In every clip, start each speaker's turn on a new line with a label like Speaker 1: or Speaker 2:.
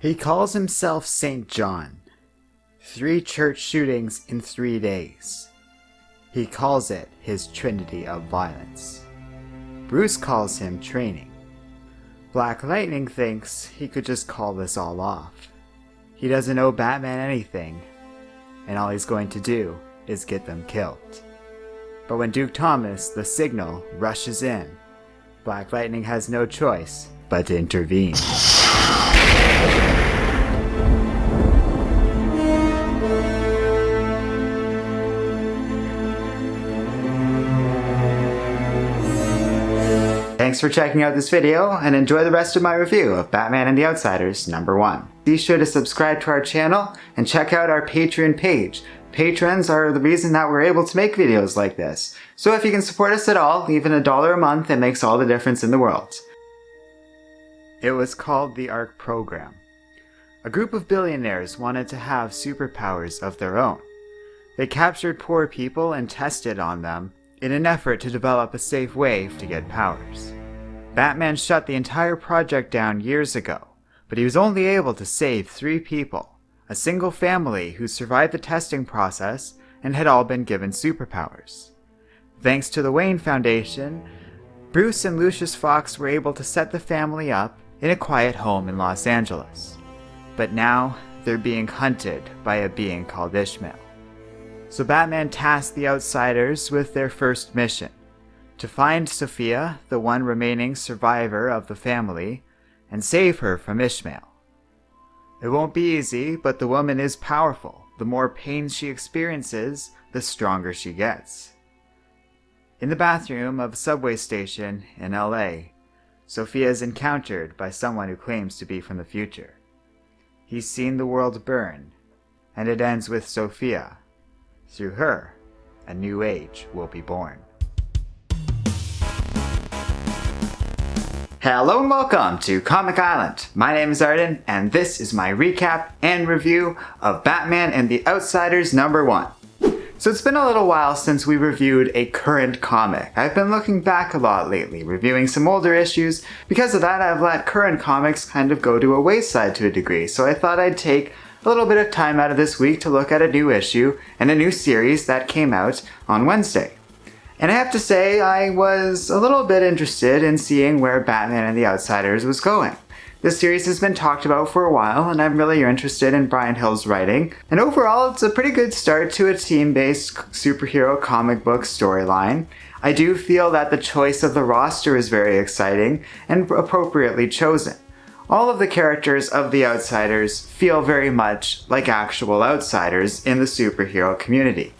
Speaker 1: He calls himself St. John. 3 church shootings in 3 days. He calls it his Trinity of Violence. Bruce calls him training. Black Lightning thinks he could just call this all off. He doesn't owe Batman anything, and all he's going to do is get them killed. But when Duke Thomas, the Signal, rushes in, Black Lightning has no choice but to intervene. Thanks for checking out this video, and enjoy the rest of my review of Batman and the Outsiders #1. Be sure to subscribe to our channel and check out our Patreon page. Patrons are the reason that we're able to make videos like this. So if you can support us at all, even $1 a month, it makes all the difference in the world. It was called the ARC program. A group of billionaires wanted to have superpowers of their own. They captured poor people and tested on them in an effort to develop a safe way to get powers. Batman shut the entire project down years ago, but he was only able to save 3 people, a single family who survived the testing process and had all been given superpowers. Thanks to the Wayne Foundation, Bruce and Lucius Fox were able to set the family up in a quiet home in Los Angeles. But now, they're being hunted by a being called Ishmael. So Batman tasked the Outsiders with their first mission, to find Sophia, the one remaining survivor of the family, and save her from Ishmael. It won't be easy, but the woman is powerful. The more pain she experiences, the stronger she gets. In the bathroom of a subway station in LA, Sophia is encountered by someone who claims to be from the future. He's seen the world burn, and it ends with Sophia. Through her, a new age will be born. Hello and welcome to Comic Island. My name is Arden, and this is my recap and review of Batman and the Outsiders #1. So it's been a little while since we reviewed a current comic. I've been looking back a lot lately, reviewing some older issues. Because of that, I've let current comics kind of go to a wayside to a degree, so I thought I'd take a little bit of time out of this week to look at a new issue and a new series that came out on Wednesday. And I have to say, I was a little bit interested in seeing where Batman and the Outsiders was going. This series has been talked about for a while, and I'm really interested in Brian Hill's writing. And overall, it's a pretty good start to a team-based superhero comic book storyline. I do feel that the choice of the roster is very exciting and appropriately chosen. All of the characters of the Outsiders feel very much like actual outsiders in the superhero community.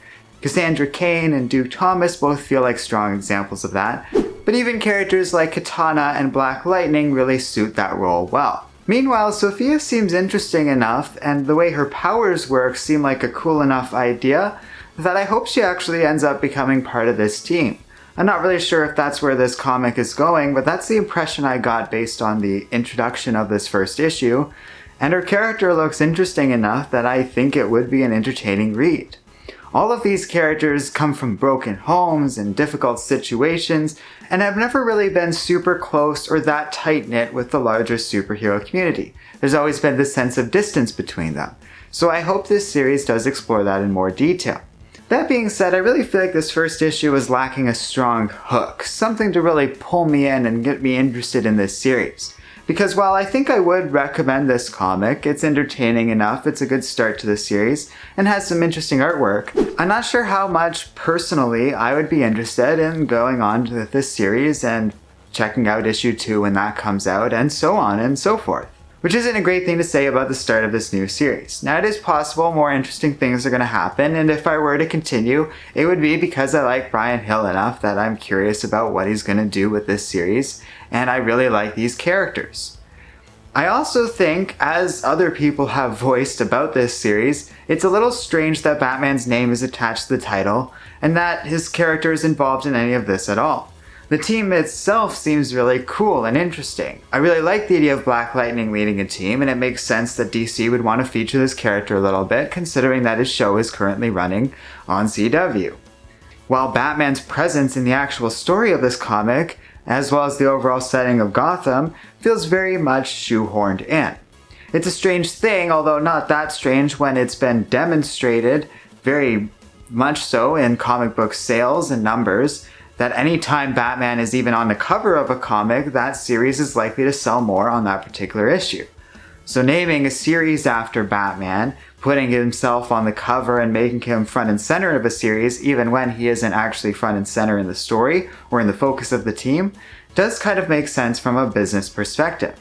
Speaker 1: Cassandra Cain and Duke Thomas both feel like strong examples of that, but even characters like Katana and Black Lightning really suit that role well. Meanwhile, Sophia seems interesting enough, and the way her powers work seem like a cool enough idea, that I hope she actually ends up becoming part of this team. I'm not really sure if that's where this comic is going, but that's the impression I got based on the introduction of this first issue, and her character looks interesting enough that I think it would be an entertaining read. All of these characters come from broken homes and difficult situations, and have never really been super close or that tight-knit with the larger superhero community. There's always been this sense of distance between them, so I hope this series does explore that in more detail. That being said, I really feel like this first issue was lacking a strong hook, something to really pull me in and get me interested in this series. Because while I think I would recommend this comic, it's entertaining enough, it's a good start to the series, and has some interesting artwork, I'm not sure how much personally I would be interested in going on with this series and checking out issue 2 when that comes out, and so on and so forth. Which isn't a great thing to say about the start of this new series. Now, it is possible more interesting things are going to happen, and if I were to continue, it would be because I like Brian Hill enough that I'm curious about what he's going to do with this series, and I really like these characters. I also think, as other people have voiced about this series, it's a little strange that Batman's name is attached to the title, and that his character is involved in any of this at all. The team itself seems really cool and interesting. I really like the idea of Black Lightning leading a team, and it makes sense that DC would want to feature this character a little bit, considering that his show is currently running on CW. While Batman's presence in the actual story of this comic, as well as the overall setting of Gotham, feels very much shoehorned in. It's a strange thing, although not that strange when it's been demonstrated very much so in comic book sales and numbers that anytime Batman is even on the cover of a comic, that series is likely to sell more on that particular issue. So naming a series after Batman, putting himself on the cover and making him front and center of a series even when he isn't actually front and center in the story or in the focus of the team, does kind of make sense from a business perspective.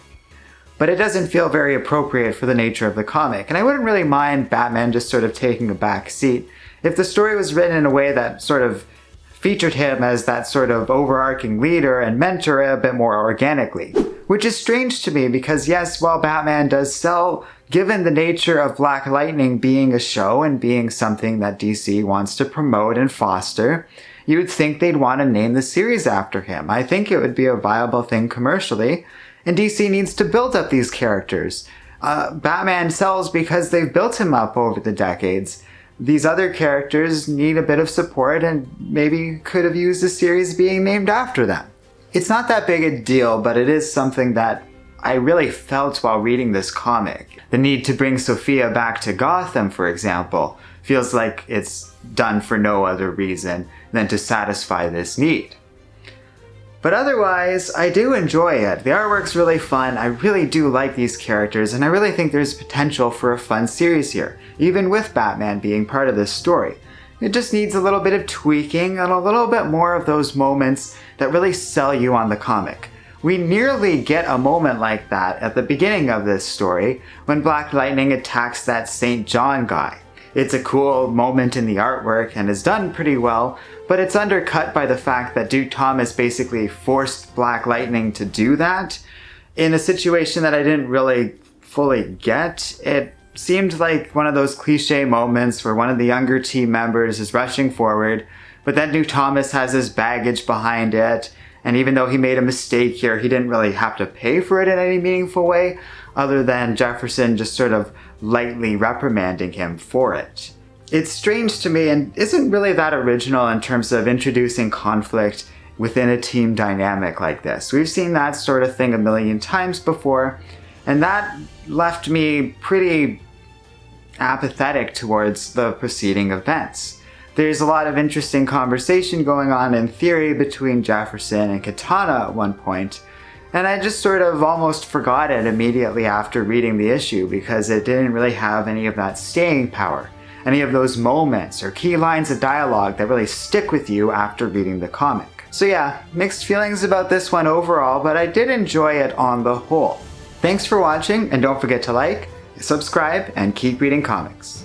Speaker 1: But it doesn't feel very appropriate for the nature of the comic, and I wouldn't really mind Batman just sort of taking a back seat if the story was written in a way that sort of featured him as that sort of overarching leader and mentor a bit more organically. Which is strange to me because yes, while Batman does sell, given the nature of Black Lightning being a show and being something that DC wants to promote and foster, you would think they'd want to name the series after him. I think it would be a viable thing commercially, and DC needs to build up these characters. Batman sells because they've built him up over the decades. These other characters need a bit of support and maybe could have used a series being named after them. It's not that big a deal, but it is something that I really felt while reading this comic. The need to bring Sophia back to Gotham, for example, feels like it's done for no other reason than to satisfy this need. But otherwise, I do enjoy it. The artwork's really fun, I really do like these characters, and I really think there's potential for a fun series here, even with Batman being part of this story. It just needs a little bit of tweaking and a little bit more of those moments that really sell you on the comic. We nearly get a moment like that at the beginning of this story when Black Lightning attacks that St. John guy. It's a cool moment in the artwork and is done pretty well, but it's undercut by the fact that Duke Thomas basically forced Black Lightning to do that in a situation that I didn't really fully get. It seemed like one of those cliche moments where one of the younger team members is rushing forward, but then Duke Thomas has his baggage behind it, and even though he made a mistake here, he didn't really have to pay for it in any meaningful way, other than Jefferson just sort of lightly reprimanding him for it. It's strange to me and isn't really that original in terms of introducing conflict within a team dynamic like this. We've seen that sort of thing a million times before, and that left me pretty apathetic towards the preceding events. There's a lot of interesting conversation going on in theory between Jefferson and Katana at one point, and I just sort of almost forgot it immediately after reading the issue because it didn't really have any of that staying power, any of those moments or key lines of dialogue that really stick with you after reading the comic. So yeah, mixed feelings about this one overall, but I did enjoy it on the whole. Thanks for watching, and don't forget to like, subscribe, and keep reading comics.